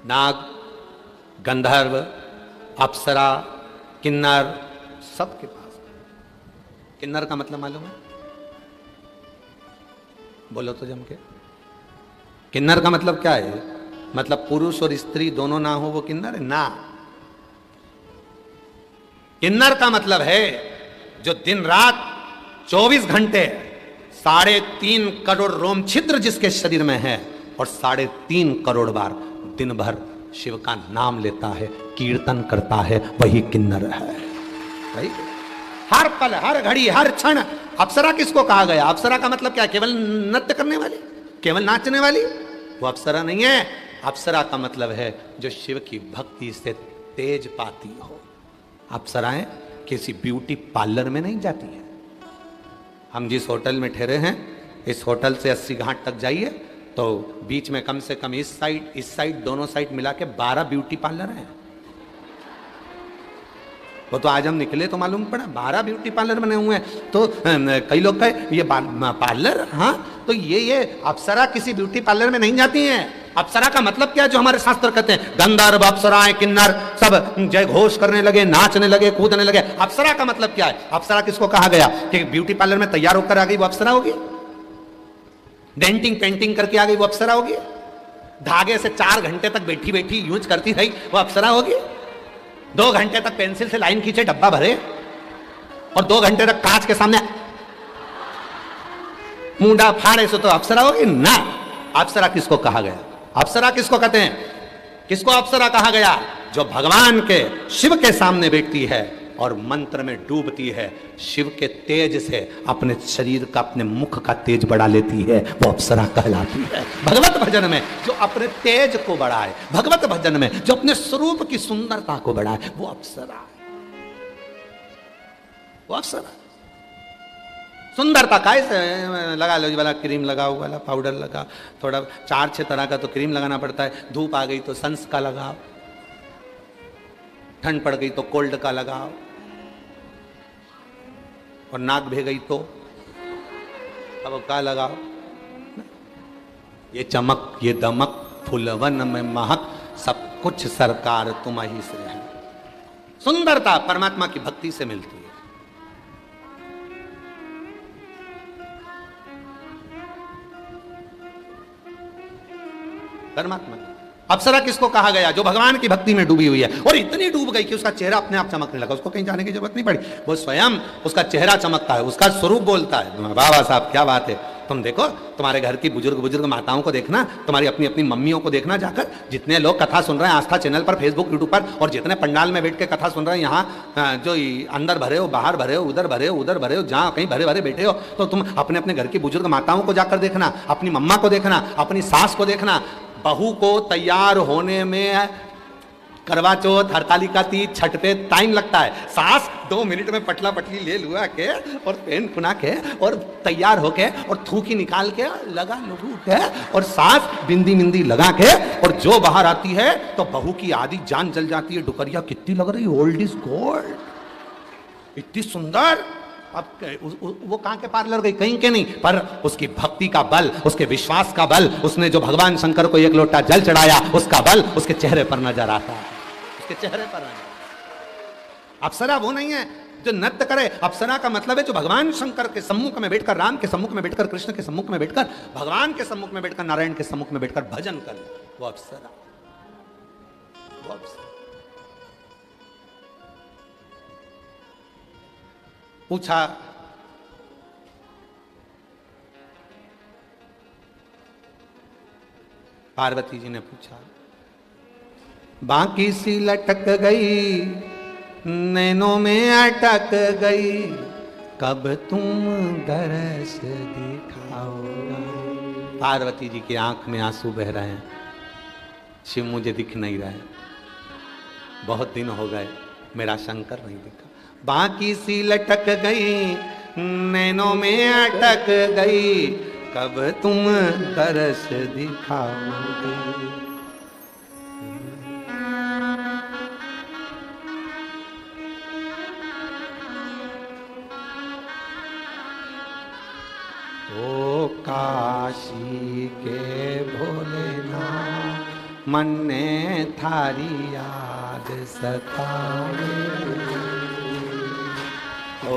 नाग, गंधर्व, अप्सरा, किन्नर, सबके पास। किन्नर का मतलब मालूम है? बोलो तो जम के। किन्नर का मतलब क्या है? मतलब पुरुष और स्त्री दोनों ना हो वो किन्नर है ना। किन्नर का मतलब है जो दिन रात 24 घंटे 3.5 करोड़ रोम छिद्र जिसके शरीर में है और 3.5 करोड़ बार दिन भर शिव का नाम लेता है, कीर्तन करता है, वही किन्नर है। भाई हर पल, हर घड़ी, हर क्षण। अप्सरा किसको कहा गया? अप्सरा का मतलब क्या? केवल नृत्य करने वाली, केवल नाचने वाली? वो अप्सरा नहीं है। अप्सरा का मतलब है जो शिव की भक्ति से तेज पाती हो। अप्सराएं किसी ब्यूटी पार्लर में नहीं जाती है। हम जिस होटल में ठहरे हैं, इस होटल से 80 घाट तक जाइए तो बीच में कम से कम इस साइड दोनों साइड मिला के 12 ब्यूटी पार्लर हैं। वो तो आज हम निकले तो मालूम पड़ा 12 ब्यूटी पार्लर बने हुए हैं। तो कई लोग कहे ये पार्लर, हाँ तो ये अप्सरा किसी ब्यूटी पार्लर में नहीं जाती हैं। अप्सरा का मतलब क्या है जो हमारे शास्त्र कहते हैं? गंधर्व, अप्सराएं, किन्नर सब जय घोष करने लगे, नाचने लगे, कूदने लगे। अप्सरा का मतलब क्या है? अप्सरा किसको कहा गया? कि ब्यूटी पार्लर में तैयार होकर आ गई वो अप्सरा होगी? डेंटिंग पेंटिंग करके आ गई वो अप्सरा होगी? धागे से 4 घंटे तक बैठी बैठी यूज करती रही वो अप्सरा होगी? 2 घंटे तक पेंसिल से लाइन खींचे, डब्बा भरे और 2 घंटे तक कांच के सामने मुंडा फाड़े से तो अप्सरा होगी ना। अप्सरा किसको कहा गया? अप्सरा किसको कहते हैं? किसको अप्सरा कहा गया? जो भगवान के शिव के सामने बैठती है और मंत्र में डूबती है, शिव के तेज से अपने शरीर का, अपने मुख का तेज बढ़ा लेती है, वो अप्सरा कहलाती है। भगवत भजन में जो अपने तेज को बढ़ाए, भगवत भजन में जो अपने स्वरूप की सुंदरता को बढ़ाए, वो अप्सरा है। वो अप्सरा सुंदरता कैसे लगा लो जी, वाला क्रीम लगाओ, वाला पाउडर लगा, थोड़ा 4-6 तरह का तो क्रीम लगाना पड़ता है। धूप आ गई तो सन्स का लगाओ, ठंड पड़ गई तो कोल्ड का लगाओ, और नाक भे गई तो अब का लगाओ। ये चमक, ये दमक, फुलवन में महक, सब कुछ सरकार तुम ही से है। सुंदरता परमात्मा की भक्ति से मिलती है। परमात्मा। अप्सरा किसको कहा गया? जो भगवान की भक्ति में डूबी हुई है और इतनी डूब गई कि उसका चेहरा अपने आप चमकने लगा, उसको कहीं जाने की जरूरत नहीं पड़ी, वो स्वयं उसका चेहरा चमकता है, उसका स्वरूप बोलता है। बाबा साहब क्या बात है! तुम देखो, तुम्हारे घर की बुजुर्ग माताओं को देखना, तुम्हारी अपनी अपनी मम्मियों को देखना जाकर, जितने लोग कथा सुन रहे हैं आस्था चैनल पर, फेसबुक, यूट्यूब पर, और जितने पंडाल में बैठ के कथा सुन रहे हैं, यहाँ जो अंदर भरे हो, बाहर भरे हो, उधर भरे हो, उधर भरे हो, जहाँ कहीं भरे भरे बैठे हो, तो तुम अपने अपने घर की बुजुर्ग माताओं को जाकर देखना, अपनी मम्मा को देखना, अपनी सास को देखना। बहू को तैयार होने में करवा चौथ, हरतालिका तीज, छठ पे टाइम लगता है। सास 2 मिनट में पटला पटली ले लुआ के और पेन खुना के और तैयार होके और थूकी निकाल के लगा लुगू के और सास बिंदी मिंदी लगा के और जो बाहर आती है तो बहू की आधी जान जल जाती है। डुकरिया कितनी लग रही, ओल्ड इज गोल्ड, इतनी सुंदर। अब वो कहां के पार्लर गई? कहीं के नहीं, पर उसकी भक्ति का बल, उसके विश्वास का बल, उसने जो भगवान शंकर को 1 लोटा जल चढ़ाया, उसका बल उसके चेहरे पर नजर आता है, उसके चेहरे पर नजर। अप्सरा वो नहीं है जो नृत्य करे। अप्सरा का मतलब है जो भगवान शंकर के सम्मुख में बैठकर, राम के सम्मुख में बैठकर, कृष्ण के सम्मुख में बैठकर, भगवान के सम्मुख में बैठकर, नारायण के सम्मुख में बैठकर भजन करे, वो अप्सरा। अनुभव से। पूछा, पार्वती जी ने पूछा, बाकी सी लटक गई नैनों में अटक गई, कब तुम दरस दिखाओगा। पार्वती जी की आंख में आंसू बह रहे हैं, शिव मुझे दिख नहीं रहा है, बहुत दिन हो गए मेरा शंकर नहीं दिखा। बाकी सी लटक गई नैनों में अटक गई, कब तुम तरस दिखाओगे। ओ काशी के भोलेनाथ, मन ने थारी याद सताए। ओ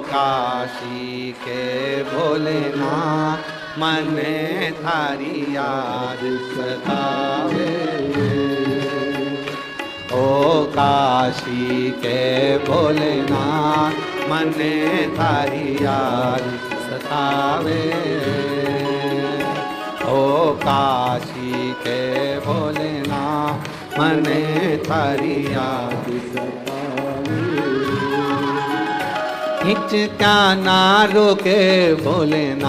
काशी के भोलेनाथ, मन ने थारी याद सताए। ओ काशी के भोलेनाथ, मन ने थारी याद सतावे। ओ काशी के भोलेनाथ, मन ने थारी याद सतावे। हिचका ना रोके भोलेनाथ,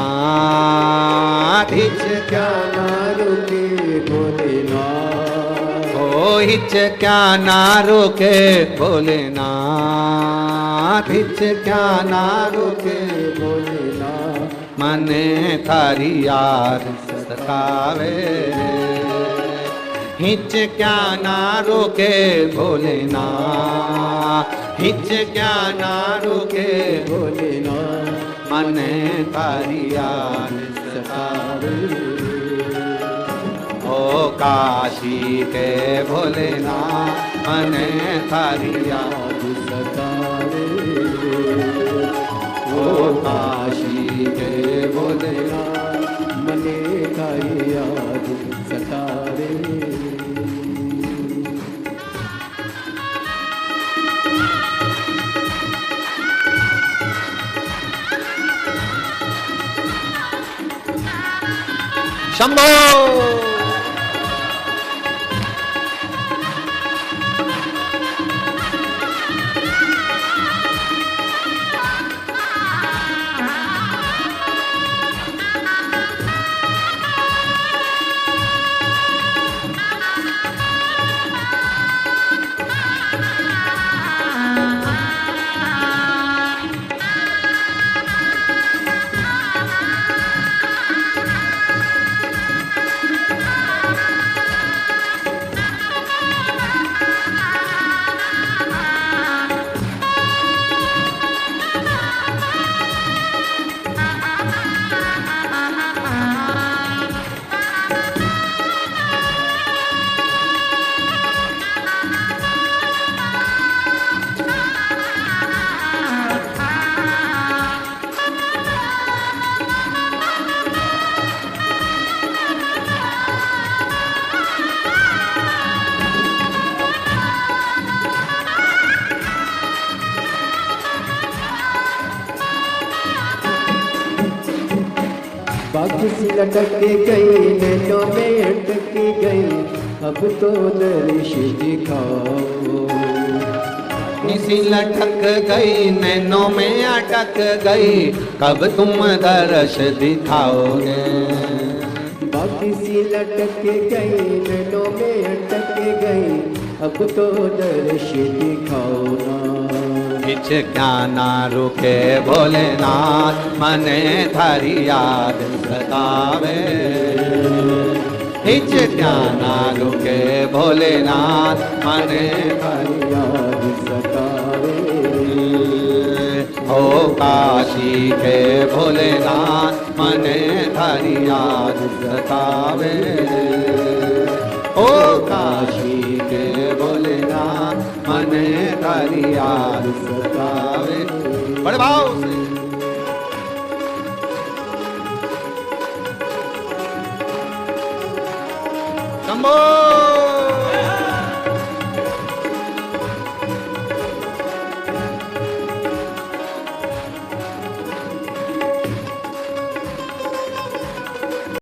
हिचका ना रोके भोलेनाथ, ओ हिचका ना रोके भोलेनाथ, हिचका ना रोके भोलेनाथ, मन थारी याद सतावे। हिचका ना रोके भोलेनाथ, हिचका ना रोके भोलेनाथ, मन थारी याद सतावे। ओ काशी के भोलेनाथ, मन थारी याद सतावे। ओ काशी के भोलेनाथ, मने थारी याद सतावे। शंभो। बाकी सी लटक गई नैनों में अटक गई, अब तो दर्श दिखाओ। निसी लटक गई नैनों में अटक गई, कब तुम दर्श दिखाओगे। बाकी सी लटक गई नैनों में अटक गई, अब तो दर्श दिखाओ ना। हिचका ना रुके भोलेनाथ, मन थारी याद सतावे। हिचका ना रुके भोलेनाथ, मन थारी याद सतावे। ओ काशी के भोलेनाथ, मन थारी याद सतावे। ओ काशी के भोलेनाथ, मन थारी याद सतावे। बड़े भाव से